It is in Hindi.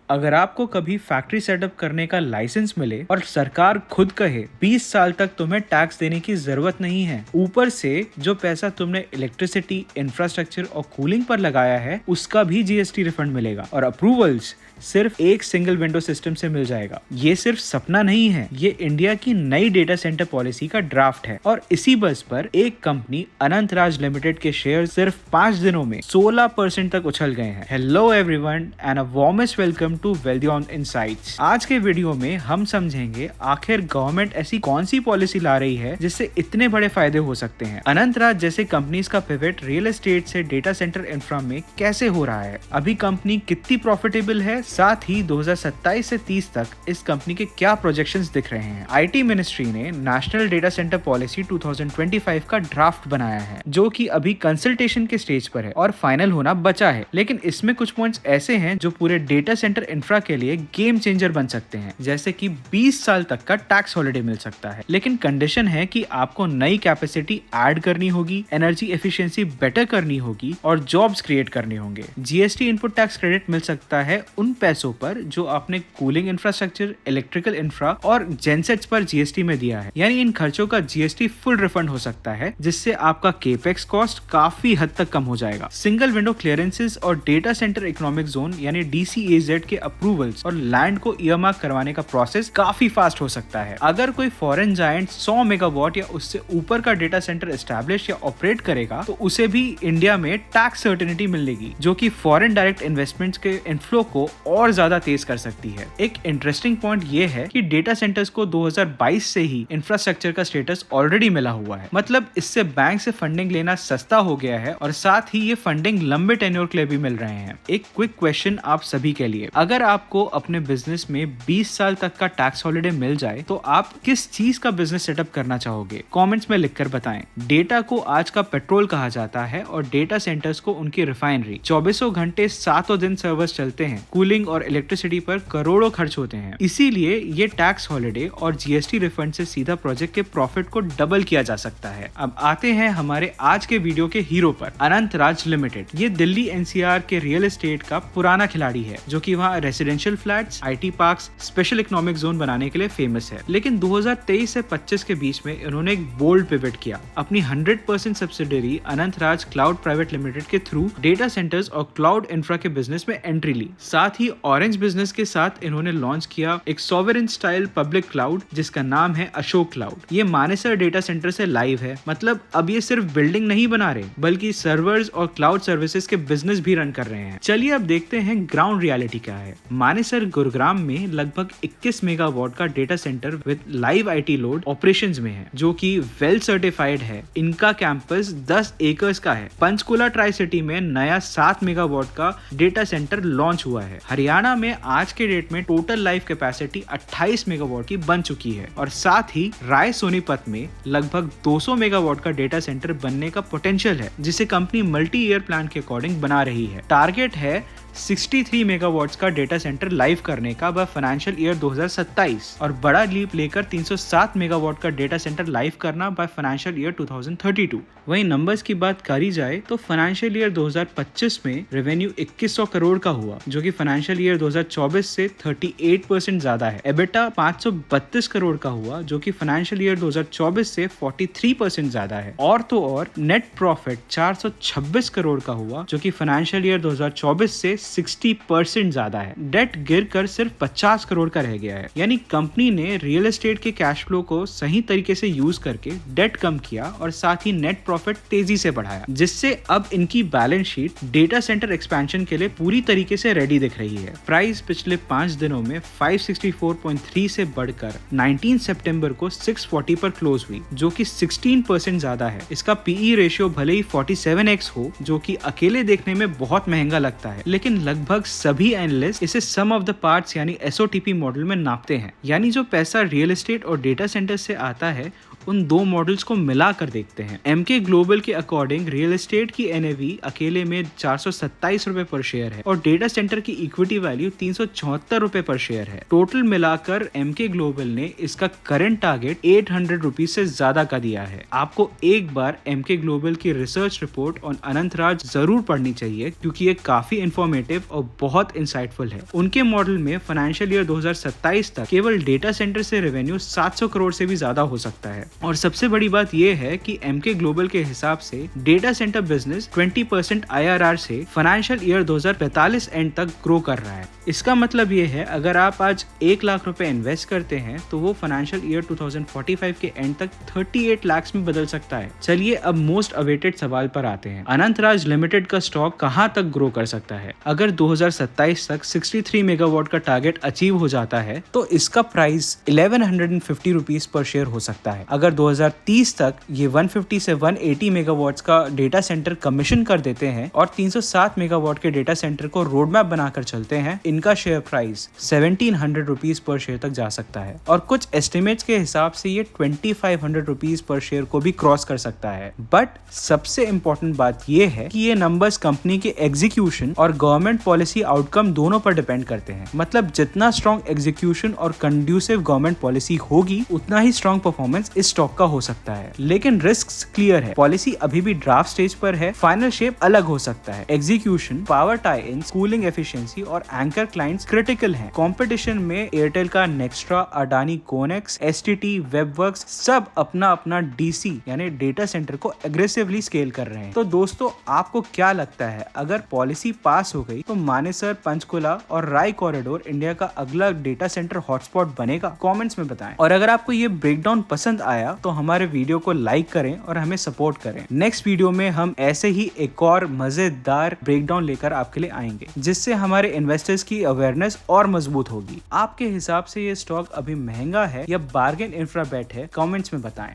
अगर आपको कभी फैक्ट्री सेटअप करने का लाइसेंस मिले और सरकार खुद कहे 20 साल तक तुम्हें टैक्स देने की जरूरत नहीं है, ऊपर से जो पैसा तुमने इलेक्ट्रिसिटी, इंफ्रास्ट्रक्चर और कूलिंग पर लगाया है उसका भी जीएसटी रिफंड मिलेगा और अप्रूवल्स सिर्फ एक सिंगल विंडो सिस्टम से मिल जाएगा। ये सिर्फ सपना नहीं है, ये इंडिया की नई डेटा सेंटर पॉलिसी का ड्राफ्ट है और इसी बस पर एक कंपनी अनंतराज लिमिटेड के शेयर सिर्फ 5 दिनों में 16% तक उछल गए हैं। Hello everyone and a warmest welcome to Wealthian insights. आज के वीडियो में हम समझेंगे आखिर गवर्नमेंट ऐसी कौन सी पॉलिसी ला रही है जिससे इतने बड़े फायदे हो सकते हैं। अनंतराज जैसे कंपनीज का पिवट रियल एस्टेट से डेटा सेंटर इंफ्रा में कैसे हो रहा है, अभी कंपनी कितनी प्रॉफिटेबल है, साथ ही 2027 से 30 तक इस कंपनी के क्या प्रोजेक्शंस दिख रहे हैं। आईटी मिनिस्ट्री ने नेशनल डेटा सेंटर पॉलिसी 2025 का ड्राफ्ट बनाया है जो कि अभी कंसल्टेशन के स्टेज पर है और फाइनल होना बचा है, लेकिन इसमें कुछ पॉइंट्स ऐसे हैं जो पूरे डेटा सेंटर इंफ्रा के लिए गेम चेंजर बन सकते हैं, जैसे कि 20 साल तक का टैक्स हॉलिडे मिल सकता है, लेकिन कंडीशन है कि आपको नई कैपेसिटी ऐड करनी होगी, एनर्जी एफिशिएंसी बेटर करनी होगी और जॉब्स क्रिएट करने होंगे। जीएसटी इनपुट टैक्स क्रेडिट मिल सकता है उन पैसों पर जो आपने कूलिंग इंफ्रास्ट्रक्चर, इलेक्ट्रिकल इंफ्रा और जेनसेट्स पर जीएसटी में दिया है, यानी इन खर्चों का जीएसटी फुल रिफंड हो सकता है, जिससे आपका केपेक्स कॉस्ट काफी हद तक कम हो जाएगा। सिंगल विंडो क्लियरेंसेस और डेटा सेंटर इकोनॉमिक जोन यानी डीसीएजेड के अप्रूवल्स और लैंड को ईयरमार्क करवाने का प्रोसेस काफी फास्ट हो सकता है। अगर कोई फॉरेन जायंट 100 मेगावाट या उससे ऊपर का डेटा सेंटर एस्टैब्लिश या ऑपरेट करेगा तो उसे भी इंडिया में टैक्स सर्टेनिटी मिलेगी, जो कि फॉरेन डायरेक्ट इन्वेस्टमेंट्स के इनफ्लो को और ज्यादा तेज कर सकती है। एक इंटरेस्टिंग पॉइंट ये है कि डेटा सेंटर्स को 2022 से ही इंफ्रास्ट्रक्चर का स्टेटस ऑलरेडी मिला हुआ है, मतलब इससे बैंक से फंडिंग लेना सस्ता हो गया है और साथ ही ये फंडिंग लंबे टेन्योर के लिए भी मिल रहे हैं। एक क्विक क्वेश्चन आप सभी के लिए, अगर आपको अपने बिजनेस में 20 साल तक का टैक्स हॉलिडे मिल जाए तो आप किस चीज का बिजनेस सेटअप करना चाहोगे? कमेंट्स में लिखकर बताएं। डेटा को आज का पेट्रोल कहा जाता है और डेटा सेंटर्स को उनकी रिफाइनरी। 24 घंटे 7 दिन सर्वर्स चलते हैं, कूलिंग और इलेक्ट्रिसिटी पर करोड़ों खर्च होते हैं, इसीलिए ये टैक्स हॉलिडे और जीएसटी रिफंड से सीधा प्रोजेक्ट के प्रॉफिट को डबल किया जा सकता है। अब आते हैं हमारे आज के वीडियो के हीरो पर, अनंतराज लिमिटेड। ये दिल्ली एनसीआर के रियल एस्टेट का पुराना खिलाड़ी है जो कि वहाँ residential flats, IT parks, special economic zone बनाने के लिए फेमस है, लेकिन 2023 से 25 के बीच में इन्होंने एक बोल्ड पिवट किया। अपनी 100% subsidiary Anantraj cloud private limited के थ्रू डेटा सेंटर्स और क्लाउड इंफ्रा के बिजनेस में एंट्री ली। साथ ही ऑरेंज बिजनेस के साथ इन्होंने लॉन्च किया एक सॉवरेन स्टाइल पब्लिक क्लाउड जिसका नाम है अशोक क्लाउड। ये मानेसर डेटा सेंटर से लाइव है, मतलब अब ये सिर्फ बिल्डिंग नहीं बना रहे बल्कि सर्वर्स और क्लाउड सर्विसेज के बिजनेस भी रन कर रहे हैं। चलिए अब देखते हैं ग्राउंड रियलिटी क्या है। मानेसर गुरुग्राम में लगभग 21 मेगावाट का data centre with live IT load operations में है, जो कि वेल सर्टिफाइड है। इनका कैंपस 10 एकर्स का है। पंचकुला ट्राई सिटी में नया 7 मेगावाट का डेटा सेंटर लॉन्च हुआ है। हरियाणा में आज के डेट में टोटल लाइव कैपेसिटी 28 मेगावाट की बन चुकी है और साथ ही राय सोनीपत में लगभग 200 मेगावाट का डेटा सेंटर बनने का पोटेंशियल है, जिसे कंपनी मल्टी ईयर प्लान के अकॉर्डिंग बना रही है। टारगेट है 63 मेगावाट्स का डेटा सेंटर लाइव करने का बाय फाइनेंशियल ईयर 2027 और बड़ा लीप लेकर 307 मेगावाट का डेटा सेंटर लाइव करना बाय फाइनेंशियल ईयर 2032। वहीं नंबर्स की बात करी जाए तो फाइनेंशियल ईयर 2025 में रेवेन्यू 2100 करोड़ का हुआ, जो कि फाइनेंशियल ईयर 2024 से 38% ज्यादा है। एबिटा 532 करोड़ का हुआ, जो कि फाइनेंशियल ईयर 2024 से 43% ज्यादा है। और तो और नेट प्रॉफिट 426 करोड़ का हुआ, जो कि फाइनेंशियल ईयर 2024 से 60% ज्यादा है। डेट गिरकर सिर्फ 50 करोड़ का रह गया है, यानी कंपनी ने रियल एस्टेट के कैश फ्लो को सही तरीके से यूज करके डेट कम किया और साथ ही नेट प्रॉफिट तेजी से बढ़ाया, जिससे अब इनकी balance sheet data centre expansion के लिए पूरी तरीके से रेडी दिख रही है। प्राइस पिछले 5 दिनों में 564.3 से बढ़कर 19 सितंबर को 640 पर क्लोज हुई, जो कि 16% ज्यादा है। इसका पीई रेशियो भले ही 47x हो, जो कि अकेले देखने में बहुत महंगा लगता है, लेकिन लगभग सभी एनालिस्ट इसे सम ऑफ द पार्ट्स यानी एसओटीपी मॉडल में नापते हैं, यानी जो पैसा रियल एस्टेट और डेटा सेंटर से आता है उन दो मॉडल्स को मिलाकर देखते हैं। एमके ग्लोबल के अकॉर्डिंग रियल एस्टेट की एनएवी अकेले में 427 रुपए पर शेयर है और डेटा सेंटर की इक्विटी वैल्यू 374 रुपए पर शेयर है। टोटल मिलाकर एमके ग्लोबल ने इसका करंट टारगेट 800 रुपीज से ज्यादा का दिया है। आपको एक बार एमके ग्लोबल की रिसर्च रिपोर्ट ऑन अनंतराज जरूर पढ़नी चाहिए, क्योंकि ये काफी इंफॉर्मेटिव इनोवेटिव और बहुत इंसाइटफुल है। उनके मॉडल में फाइनेंशियल ईयर 2027 तक केवल डेटा सेंटर से रेवेन्यू 700 करोड़ से भी ज्यादा हो सकता है। और सबसे बड़ी बात यह है कि एमके ग्लोबल के हिसाब से डेटा सेंटर बिजनेस 20% IRR से फाइनेंशियल ईयर 2045 एंड तक ग्रो कर रहा है। इसका मतलब ये है अगर आप आज 1 लाख रुपए इन्वेस्ट करते हैं तो वो फाइनेंशियल ईयर 2045 के एंड तक 38 लाख में बदल सकता है। चलिए अब मोस्ट अवेटेड सवाल पर आते हैं। अनंतराज लिमिटेड का स्टॉक कहां तक ग्रो कर सकता है? अगर 2027 तक 63 मेगावाट का टारगेट अचीव हो जाता है तो इसका प्राइस 1150 रुपीज पर शेयर हो सकता है। अगर 2030 तक ये 150 से 180 मेगावाट का डेटा सेंटर कमीशन कर देते हैं और 307 मेगावाट के डेटा सेंटर को रोड मैप बनाकर चलते हैं, इनका share price 1700 rupees per share तक जा सकता है और कुछ एस्टिमेट्स के हिसाब से ये 2500 रुपीज पर शेयर को भी क्रॉस कर सकता है। बट सबसे इंपॉर्टेंट बात ये है कि ये नंबर्स कंपनी के एग्जीक्यूशन और गवर्नमेंट पॉलिसी आउटकम दोनों पर डिपेंड करते हैं। मतलब जितना स्ट्रॉन्ग एग्जीक्यूशन और कंड्यूसिव गवर्नमेंट पॉलिसी होगी उतना ही स्ट्रॉन्ग परफॉर्मेंस इस स्टॉक का हो सकता है। लेकिन रिस्क्स क्लियर है, पॉलिसी अभी भी ड्राफ्ट स्टेज पर है, फाइनल शेप अलग हो सकता है। Execution, power tie in, cooling efficiency और एंकर क्लाइंट्स क्रिटिकल हैं। कंपटीशन में एयरटेल का नेक्स्ट्रा, अडानी कोनेक्स, एसटीटी, वेबवर्क्स सब अपना अपना डीसी यानी डेटा सेंटर को एग्रेसिवली स्केल कर रहे हैं। तो दोस्तों आपको क्या लगता है, अगर पॉलिसी पास हो गई तो मानेसर, पंचकुला और राय कॉरिडोर इंडिया का अगला डेटा सेंटर हॉटस्पॉट बनेगा? कमेंट्स में बताएं। और अगर आपको ये ब्रेकडाउन पसंद आया तो हमारे वीडियो को लाइक करें और हमें सपोर्ट करें। नेक्स्ट वीडियो में हम ऐसे ही एक और मजेदार ब्रेकडाउन लेकर आपके लिए आएंगे जिससे हमारे इन्वेस्टर्स की अवेयरनेस और मजबूत होगी। आपके हिसाब से ये स्टॉक अभी महंगा है या बार्गेन इंफ्रा बेट है? कमेंट्स में बताएं।